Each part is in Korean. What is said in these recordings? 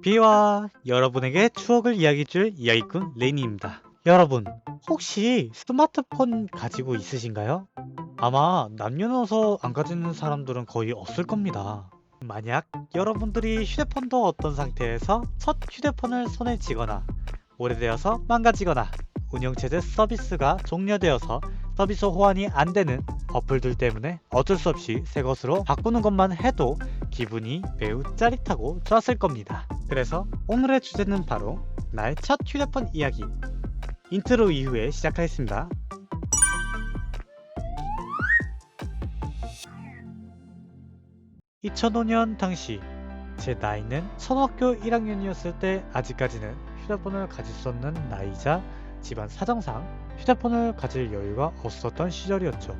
비와 여러분에게 추억을 이야기해줄 이야기꾼 레인입니다. 여러분, 혹시 스마트폰 가지고 있으신가요? 아마 남녀노소 안 가지는 사람들은 거의 없을 겁니다. 만약 여러분들이 휴대폰도 어떤 상태에서 첫 휴대폰을 손에 쥐거나 오래되어서 망가지거나 운영체제 서비스가 종료되어서 서비스 호환이 안 되는 어플들 때문에 어쩔 수 없이 새 것으로 바꾸는 것만 해도 기분이 매우 짜릿하고 좋았을 겁니다. 그래서 오늘의 주제는 바로 나의 첫 휴대폰 이야기. 인트로 이후에 시작하겠습니다. 2005년 당시 제 나이는 초등학교 1학년이었을 때 아직까지는 휴대폰을 가질 수 없는 나이자 집안 사정상 휴대폰을 가질 여유가 없었던 시절이었죠.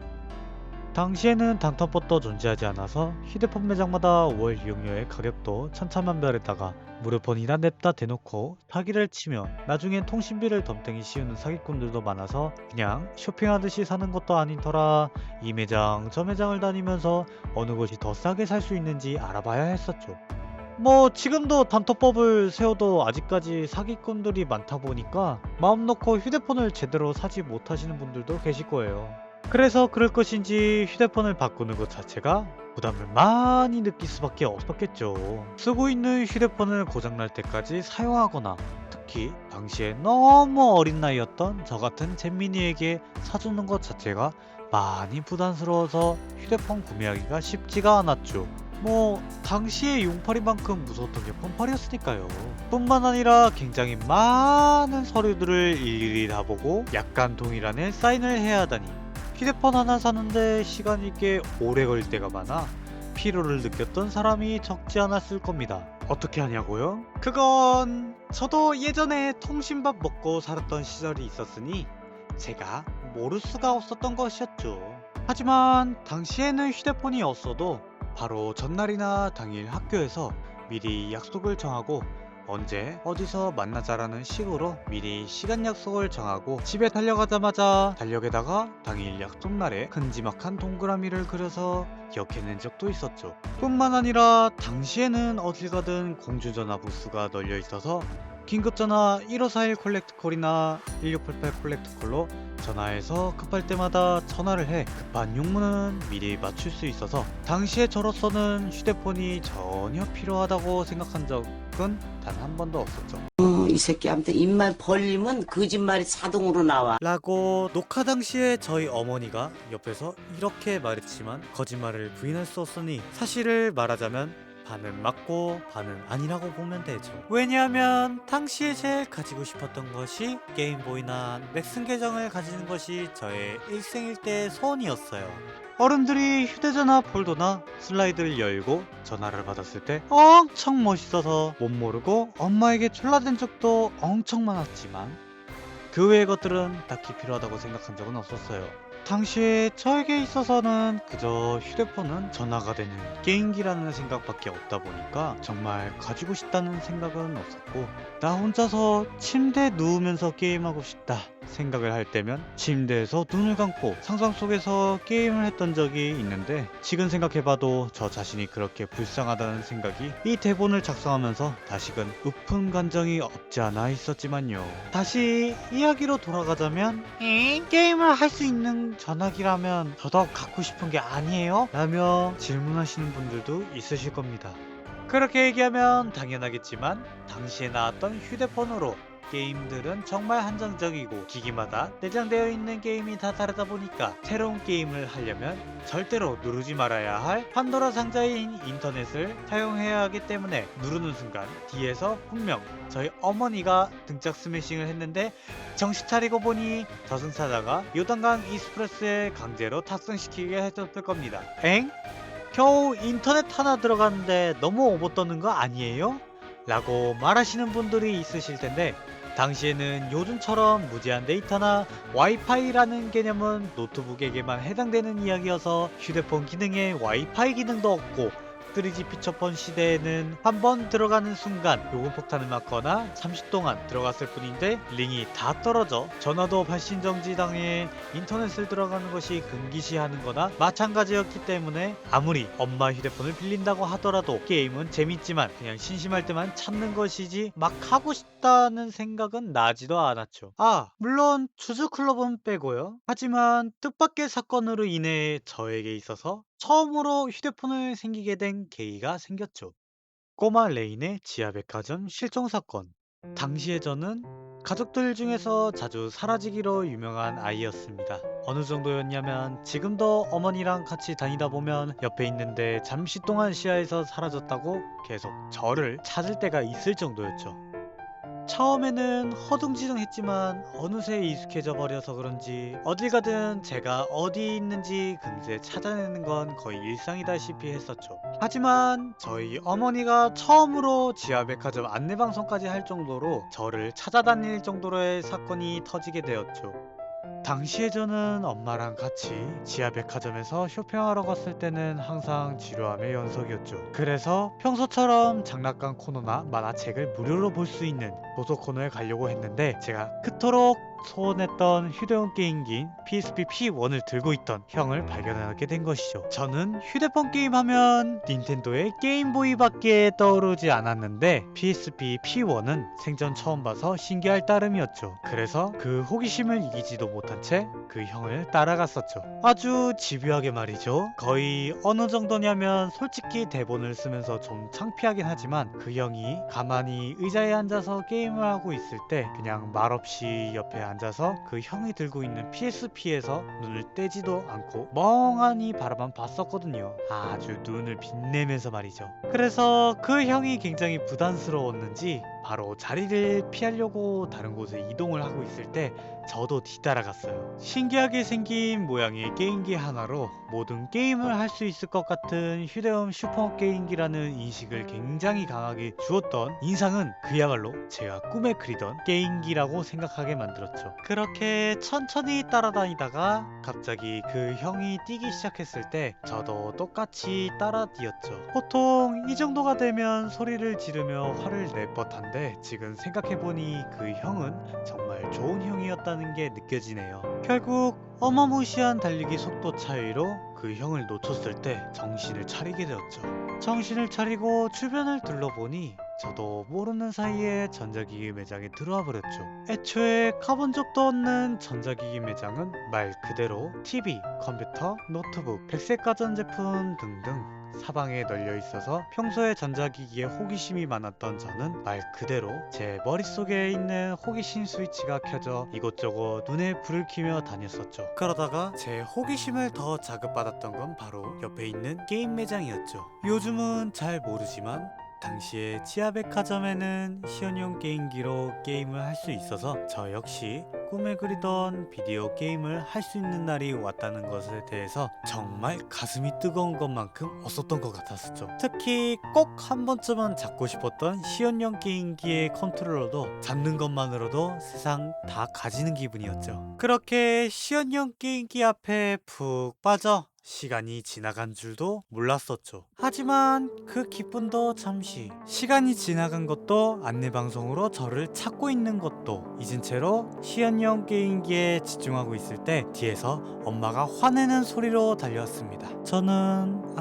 당시에는 단톡봇도 존재하지 않아서 휴대폰 매장마다 월 이용료의 가격도 천차만별에다가 무료폰이나 냅다 대놓고 사기를 치며 나중엔 통신비를 덤탱이 씌우는 사기꾼들도 많아서 그냥 쇼핑하듯이 사는 것도 아닌 터라 이 매장 저 매장을 다니면서 어느 곳이 더 싸게 살 수 있는지 알아봐야 했었죠. 뭐 지금도 단톡법을 세워도 아직까지 사기꾼들이 많다 보니까 마음 놓고 휴대폰을 제대로 사지 못하시는 분들도 계실 거예요. 그래서 그럴 것인지 휴대폰을 바꾸는 것 자체가 부담을 많이 느낄 수밖에 없었겠죠. 쓰고 있는 휴대폰을 고장날 때까지 사용하거나 특히 당시에 너무 어린 나이였던 저 같은 잼민이에게 사주는 것 자체가 많이 부담스러워서 휴대폰 구매하기가 쉽지가 않았죠. 뭐 당시의 용팔이만큼 무서웠던 게 폰팔이었으니까요. 뿐만 아니라 굉장히 많은 서류들을 일일이 다 보고 약간 동일한에 사인을 해야 하다니 휴대폰 하나 사는데 시간이 꽤 오래 걸릴 때가 많아 피로를 느꼈던 사람이 적지 않았을 겁니다. 어떻게 하냐고요? 그건 저도 예전에 통신밥 먹고 살았던 시절이 있었으니 제가 모를 수가 없었던 것이었죠. 하지만 당시에는 휴대폰이 없어도 바로 전날이나 당일 학교에서 미리 약속을 정하고 언제 어디서 만나자라는 식으로 미리 시간 약속을 정하고 집에 달려가자마자 달력에다가 당일 약속날에 큼지막한 동그라미를 그려서 기억해낸 적도 있었죠. 뿐만 아니라 당시에는 어딜 가든 공중전화 부스가 널려 있어서 긴급전화 1541 콜렉트콜이나 1688 콜렉트콜로 전화해서 급할 때마다 전화를 해 급한 용무는 미리 맞출 수 있어서 당시에 저로서는 휴대폰이 전혀 필요하다고 생각한 적은 단 한 번도 없었죠. 이 새끼한테 입만 벌리면 거짓말이 자동으로 나와. 라고 녹화 당시에 저희 어머니가 옆에서 이렇게 말했지만 거짓말을 부인할 수 없으니 사실을 말하자면 반은 맞고 반은 아니라고 보면 되죠. 왜냐하면 당시에 제일 가지고 싶었던 것이 게임보이나 넥슨 계정을 가지는 것이 저의 일생일대의 소원이었어요. 어른들이 휴대전화 폴더나 슬라이드를 열고 전화를 받았을 때 엄청 멋있어서 못 모르고 엄마에게 졸라댄 적도 엄청 많았지만 그 외의 것들은 딱히 필요하다고 생각한 적은 없었어요. 당시에 저에게 있어서는 그저 휴대폰은 전화가 되는 게임기라는 생각밖에 없다 보니까 정말 가지고 싶다는 생각은 없었고 나 혼자서 침대에 누우면서 게임하고 싶다 생각을 할 때면 침대에서 눈을 감고 상상 속에서 게임을 했던 적이 있는데 지금 생각해봐도 저 자신이 그렇게 불쌍하다는 생각이 이 대본을 작성하면서 다시금 우픈 감정이 없지 않아 있었지만요. 다시 이야기로 돌아가자면 게임을 할 수 있는 전화기라면 더더욱 갖고 싶은 게 아니에요? 라며 질문하시는 분들도 있으실 겁니다. 그렇게 얘기하면 당연하겠지만 당시에 나왔던 휴대폰으로 게임들은 정말 한정적이고 기기마다 내장되어 있는 게임이 다 다르다 보니까 새로운 게임을 하려면 절대로 누르지 말아야 할 판도라 상자인 인터넷을 사용해야 하기 때문에 누르는 순간 뒤에서 분명 저희 어머니가 등짝 스매싱을 했는데 정신 차리고 보니 저승사자가 요단강 이스프레스에 강제로 탑승시키게 해줬을 겁니다. 엥? 겨우 인터넷 하나 들어갔는데 너무 오버 떠는 거 아니에요? 라고 말하시는 분들이 있으실 텐데 당시에는 요즘처럼 무제한 데이터나 와이파이라는 개념은 노트북에게만 해당되는 이야기여서 휴대폰 기능에 와이파이 기능도 없고 카트리지 피처폰 시대에는 한 번 들어가는 순간 요금 폭탄을 맞거나 잠시 동안 들어갔을 뿐인데 링이 다 떨어져 전화도 발신 정지당해 인터넷을 들어가는 것이 금기시하는 거나 마찬가지였기 때문에 아무리 엄마 휴대폰을 빌린다고 하더라도 게임은 재밌지만 그냥 심심할 때만 찾는 것이지 막 하고 싶다는 생각은 나지도 않았죠. 아, 물론 주주클럽은 빼고요. 하지만 뜻밖의 사건으로 인해 저에게 있어서 처음으로 휴대폰을 생기게 된 계기가 생겼죠. 꼬마 레인의 지하백화점 실종 사건. 당시에 저는 가족들 중에서 자주 사라지기로 유명한 아이였습니다. 어느 정도였냐면 지금도 어머니랑 같이 다니다 보면 옆에 있는데 잠시 동안 시야에서 사라졌다고 계속 저를 찾을 때가 있을 정도였죠. 처음에는 허둥지둥했지만 어느새 익숙해져 버려서 그런지 어딜 가든 제가 어디 있는지 금세 찾아내는 건 거의 일상이다시피 했었죠. 하지만 저희 어머니가 처음으로 지하백화점 안내방송까지 할 정도로 저를 찾아다닐 정도로의 사건이 터지게 되었죠. 당시에 저는 엄마랑 같이 지하백화점에서 쇼핑하러 갔을 때는 항상 지루함의 연속이었죠. 그래서 평소처럼 장난감 코너나 만화책을 무료로 볼 수 있는 도서 코너에 가려고 했는데 제가 그토록 소원했던 휴대용 게임기인 PSP P1을 들고 있던 형을 발견하게 된 것이죠. 저는 휴대폰 게임하면 닌텐도의 게임보이밖에 떠오르지 않았는데 PSP P1은 생전 처음 봐서 신기할 따름이었죠. 그래서 그 호기심을 이기지도 못한 채 그 형을 따라갔었죠. 아주 집요하게 말이죠. 거의 어느 정도냐면 솔직히 대본을 쓰면서 좀 창피하긴 하지만 그 형이 가만히 의자에 앉아서 게임을 하고 있을 때 그냥 말없이 옆에 앉아서 그 형이 들고 있는 PSP에서 눈을 떼지도 않고 멍하니 바라만 봤었거든요. 아주 눈을 빛내면서 말이죠. 그래서 그 형이 굉장히 부담스러웠는지 바로 자리를 피하려고 다른 곳에 이동을 하고 있을 때 저도 뒤따라갔어요. 신기하게 생긴 모양의 게임기 하나로 모든 게임을 할 수 있을 것 같은 휴대용 슈퍼 게임기라는 인식을 굉장히 강하게 주었던 인상은 그야말로 제가 꿈에 그리던 게임기라고 생각하게 만들었죠. 그렇게 천천히 따라다니다가 갑자기 그 형이 뛰기 시작했을 때 저도 똑같이 따라 뛰었죠. 보통 이 정도가 되면 소리를 지르며 화를 낼 법한데 지금 생각해보니 그 형은 정말 좋은 형이었다는 게 느껴지네요. 결국 어마무시한 달리기 속도 차이로 그 형을 놓쳤을 때 정신을 차리게 되었죠. 정신을 차리고 주변을 둘러보니 저도 모르는 사이에 전자기기 매장에 들어와 버렸죠. 애초에 가본 적도 없는 전자기기 매장은 말 그대로 TV, 컴퓨터, 노트북, 백색 가전제품 등등 사방에 널려 있어서 평소에 전자기기에 호기심이 많았던 저는 말 그대로 제 머릿속에 있는 호기심 스위치가 켜져 이곳저곳 눈에 불을 켜며 다녔었죠. 그러다가 제 호기심을 더 자극받았던 건 바로 옆에 있는 게임 매장이었죠. 요즘은 잘 모르지만 당시에 지하백화점에는 시연용 게임기로 게임을 할 수 있어서 저 역시 꿈에 그리던 비디오 게임을 할 수 있는 날이 왔다는 것에 대해서 정말 가슴이 뜨거운 것만큼 없었던 것 같았었죠. 특히 꼭 한 번쯤은 잡고 싶었던 시연용 게임기의 컨트롤러도 잡는 것만으로도 세상 다 가지는 기분이었죠. 그렇게 시연용 게임기 앞에 푹 빠져 시간이 지나간 줄도 몰랐었죠. 하지만 그 기쁨도 잠시, 시간이 지나간 것도 안내방송으로 저를 찾고 있는 것도 잊은 채로 시연용 게임기에 집중하고 있을 때 뒤에서 엄마가 화내는 소리로 달려왔습니다. 저는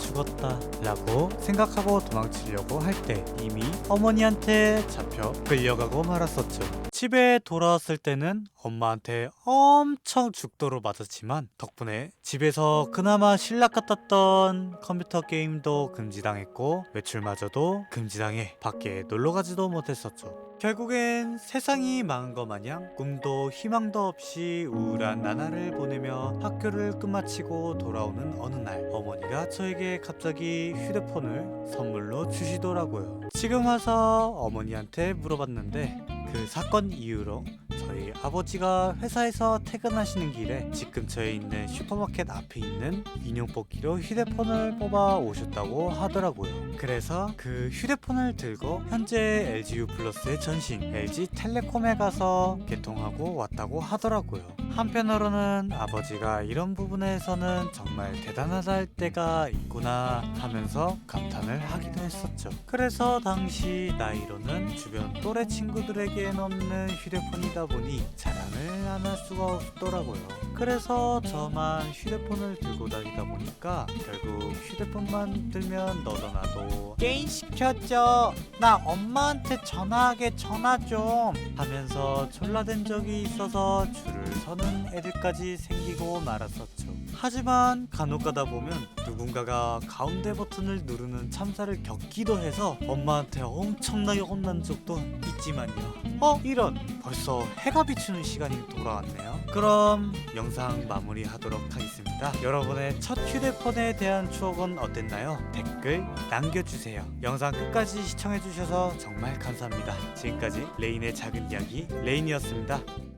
죽었다 라고 생각하고 도망치려고 할 때 이미 어머니한테 잡혀 끌려가고 말았었죠. 집에 돌아왔을 때는 엄마한테 엄청 죽도록 맞았지만 덕분에 집에서 그나마 신락 같았던 컴퓨터 게임도 금지당했고 외출마저도 금지당해 밖에 놀러가지도 못했었죠. 결국엔 세상이 망한 것 마냥 꿈도 희망도 없이 우울한 나날을 보내며 학교를 끝마치고 돌아오는 어느 날 어머니가 저에게 갑자기 휴대폰을 선물로 주시더라고요. 지금 와서 어머니한테 물어봤는데 그 사건 이후로 저희 아버지가 회사에서 퇴근하시는 길에 집 근처에 있는 슈퍼마켓 앞에 있는 인형 뽑기로 휴대폰을 뽑아 오셨다고 하더라고요. 그래서 그 휴대폰을 들고 현재 LGU 플러스의 전신 LG텔레콤에 가서 개통하고 왔다고 하더라고요. 한편으로는 아버지가 이런 부분에서는 정말 대단하다 할 때가 있구나 하면서 감탄을 하기도 했었죠. 그래서 당시 나이로는 주변 또래 친구들에겐 없는 휴대폰이다 보니 자랑을 안 할 수가 없더라고요. 그래서 저만 휴대폰을 들고 다니다 보니까 결국 휴대폰만 들면 너도나도 게임 시켰죠. 나 엄마한테 전화하게 전화 좀 하면서 졸라댄 적이 있어서 줄을 서는 애들까지 생기고 말았었죠. 하지만 간혹 가다 보면 누군가가 가운데 버튼을 누르는 참사를 겪기도 해서 엄마한테 엄청나게 혼난 적도 있지만요. 이런 벌써 해가 비추는 시간이 돌아왔네요. 그럼 영상 마무리하도록 하겠습니다. 여러분의 첫 휴대폰에 대한 추억은 어땠나요? 댓글 남겨주세요. 영상 끝까지 시청해주셔서 정말 감사합니다. 지금까지 레인의 작은 이야기 레인이었습니다.